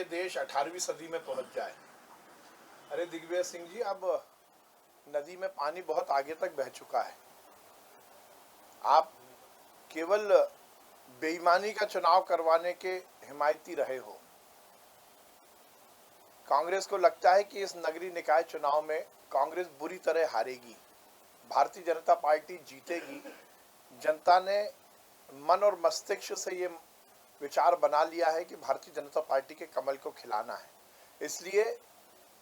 देश 18वीं सदी में पहुंच जाए। अरे दिग्विजय सिंह जी, अब नदी में पानी बहुत आगे तक बह चुका है। आप केवल बेईमानी का चुनाव करवाने के हिमायती रहे हो। कांग्रेस को लगता है कि इस नगरीय निकाय चुनाव में कांग्रेस बुरी तरह हारेगी, भारतीय जनता पार्टी जीतेगी। जनता ने मन और मस्तिष्क से ये विचार बना लिया है कि भारतीय जनता पार्टी के कमल को खिलाना है। इसलिए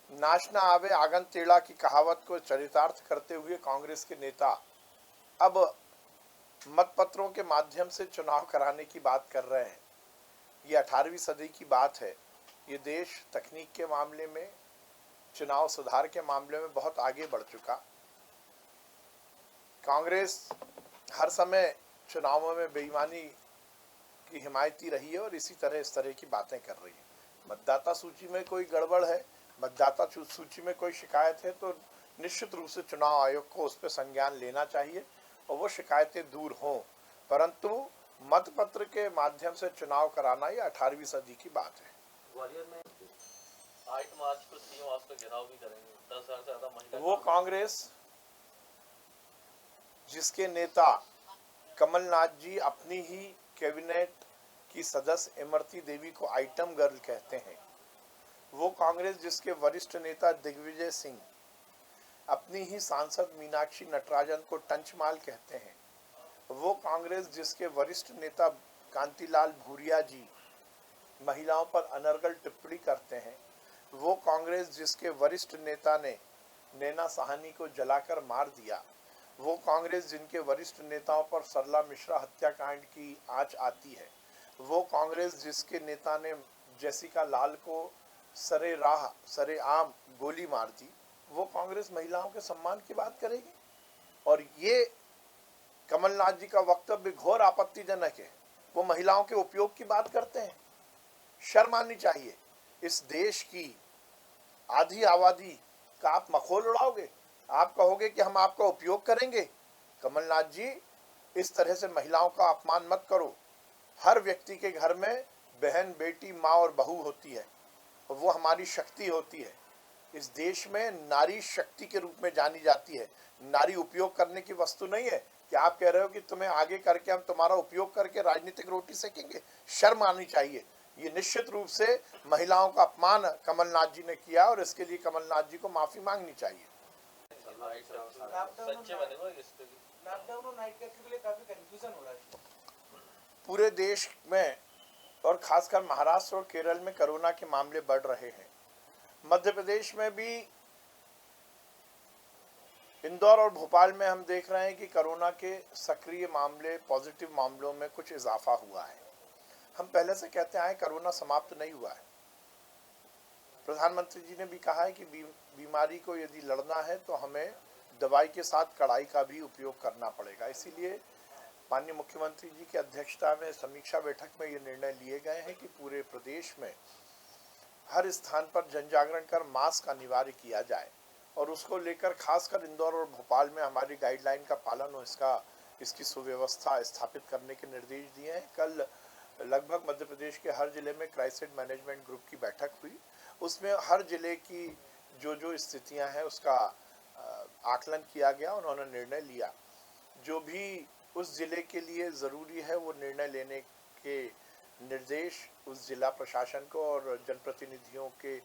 नाच ना आवे आंगन टेढ़ा की कहावत को चरितार्थ करते हुए कांग्रेस के नेता अब मतपत्रों के माध्यम से चुनाव कराने की बात कर रहे हैं। ये 18वीं सदी की बात है। ये देश तकनीक के मामले में, चुनाव सुधार के मामले में बहुत आगे बढ़ चुका। कांग्रेस हर समय चुनावों में बेईमानी की हिमायती रही है और इसी तरह इस तरह की बातें कर रही है। मतदाता सूची में कोई गड़बड़ है, मतदाता सूची में कोई शिकायत है तो निश्चित रूप से चुनाव आयोग को उस पर संज्ञान लेना चाहिए और वो शिकायतें दूर हों। परंतु मतपत्र के माध्यम से चुनाव कराना ये 18वीं सदी की बात है। ग्वालियर में 8 मार्च को सीएम आवास का घेराव भी करेंगे। 10,000 से ज्यादा महिला। वो कांग्रेस जिसके नेता कमलनाथ जी अपनी ही कैबिनेट की सदस्य इमरती देवी को आइटम गर्ल कहते हैं, वो कांग्रेस जिसके वरिष्ठ नेता दिग्विजय सिंह अपनी ही सांसद मीनाक्षी नटराजन को टंचमाल कहते हैं, वो कांग्रेस जिसके वरिष्ठ नेता कांतिलाल भूरिया जी महिलाओं पर अनर्गल टिप्पणी करते हैं, वो कांग्रेस जिसके वरिष्ठ नेता ने नैना साहनी को जलाकर मार दिया, वो कांग्रेस जिनके वरिष्ठ नेताओं पर सरला मिश्रा हत्याकांड की आंच आती है, वो कांग्रेस जिसके नेता ने जेसिका लाल को सरेआम गोली मार दी, वो कांग्रेस महिलाओं के सम्मान की बात करेगी। और ये कमलनाथ जी का वक्तव्य घोर आपत्तिजनक है। वो महिलाओं के उपयोग की बात करते हैं। शर्म आनी चाहिए। इस देश की आधी आबादी का आप मखौल उड़ाओगे, आप कहोगे कि हम आपका उपयोग करेंगे। कमलनाथ जी, इस तरह से महिलाओं का अपमान मत करो। हर व्यक्ति के घर में बहन, बेटी, माँ और बहू होती है, वो हमारी शक्ति होती है। इस देश में नारी शक्ति के रूप में जानी जाती है। नारी उपयोग करने की वस्तु नहीं है कि आप कह रहे हो कि तुम्हें आगे करके हम तुम्हारा उपयोग करके राजनीतिक रोटी सेकेंगे। शर्म आनी चाहिए। ये निश्चित रूप से महिलाओं का अपमान कमलनाथ जी ने किया और इसके लिए कमलनाथ जी को माफी मांगनी चाहिए। पूरे देश में और खासकर महाराष्ट्र और केरल में कोरोना के मामले बढ़ रहे हैं। मध्य प्रदेश में भी, इंदौर और भोपाल में हम देख रहे हैं कि कोरोना के सक्रिय मामले, पॉजिटिव मामलों में कुछ इजाफा हुआ है। हम पहले से कहते आए कोरोना समाप्त नहीं हुआ है। प्रधानमंत्री जी ने भी कहा है कि बीमारी को यदि लड़ना है तो हमें दवाई के साथ कड़ाई का भी उपयोग करना पड़ेगा। इसीलिए माननीय मुख्यमंत्री जी की अध्यक्षता में समीक्षा बैठक में ये निर्णय लिए गए हैं कि पूरे प्रदेश में हर स्थान पर जन जागरण कर मास्क अनिवार्य किया जाए और उसको लेकर खासकर इंदौर और भोपाल में हमारी गाइडलाइन का पालन और इसकी सुव्यवस्था स्थापित करने के निर्देश दिए हैं। कल लगभग मध्य प्रदेश के हर जिले में क्राइसिस मैनेजमेंट ग्रुप की बैठक हुई। उसमें हर जिले की जो स्थितियां हैं उसका आकलन किया गया। उन्होंने निर्णय लिया, जो भी उस जिले के लिए ज़रूरी है वो निर्णय लेने के निर्देश उस जिला प्रशासन को और जनप्रतिनिधियों के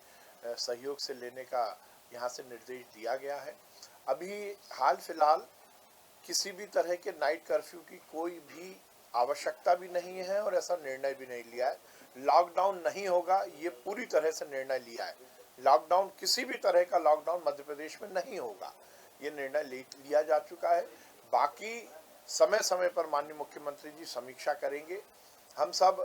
सहयोग से लेने का यहाँ से निर्देश दिया गया है। अभी हाल फिलहाल किसी भी तरह के नाइट कर्फ्यू की कोई भी आवश्यकता भी नहीं है और ऐसा निर्णय भी नहीं लिया है। लॉकडाउन नहीं होगा, ये पूरी तरह से निर्णय लिया है। लॉकडाउन, किसी भी तरह का लॉकडाउन मध्य प्रदेश में नहीं होगा, ये निर्णय लिया जा चुका है। बाकी समय समय पर माननीय मुख्यमंत्री जी समीक्षा करेंगे। हम सब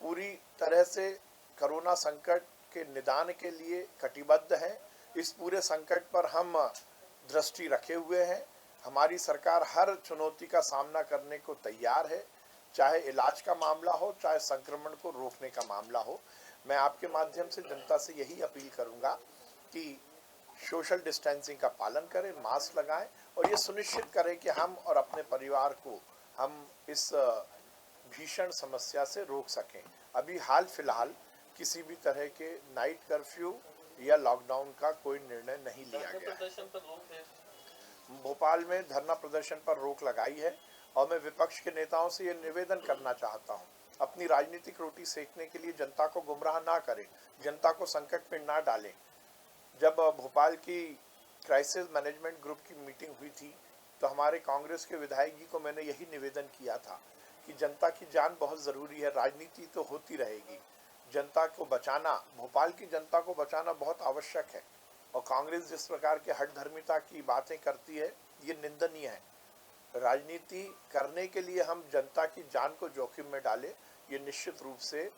पूरी तरह से कोरोना संकट के निदान के लिए कटिबद्ध हैं। इस पूरे संकट पर हम दृष्टि रखे हुए हैं। हमारी सरकार हर चुनौती का सामना करने को तैयार है, चाहे इलाज का मामला हो, चाहे संक्रमण को रोकने का मामला हो। मैं आपके माध्यम से जनता से यही अपील करूंगा कि सोशल डिस्टेंसिंग का पालन करें, मास्क लगाएं और ये सुनिश्चित करें कि हम और अपने परिवार को हम इस भीषण समस्या से रोक सकें। अभी हाल फिलहाल किसी भी तरह के नाइट कर्फ्यू या लॉकडाउन का कोई निर्णय नहीं लिया धरने गया है। प्रदर्शन पर रोक है। भोपाल में धरना प्रदर्शन पर रोक लगाई है और मैं विपक्ष के नेताओं से ये निवेदन करना चाहता हूं, अपनी राजनीतिक रोटी सेकने के लिए जनता को गुमराह ना करें, जनता को संकट में ना डालें। जब भोपाल की क्राइसिस मैनेजमेंट ग्रुप की मीटिंग हुई थी तो हमारे कांग्रेस के विधायक जी को मैंने यही निवेदन किया था कि जनता की जान बहुत ज़रूरी है, राजनीति तो होती रहेगी, जनता को बचाना, भोपाल की जनता को बचाना बहुत आवश्यक है। और कांग्रेस जिस प्रकार के हठधर्मिता की बातें करती है ये निंदनीय है। राजनीति करने के लिए हम जनता की जान को जोखिम में डालें, ये निश्चित रूप से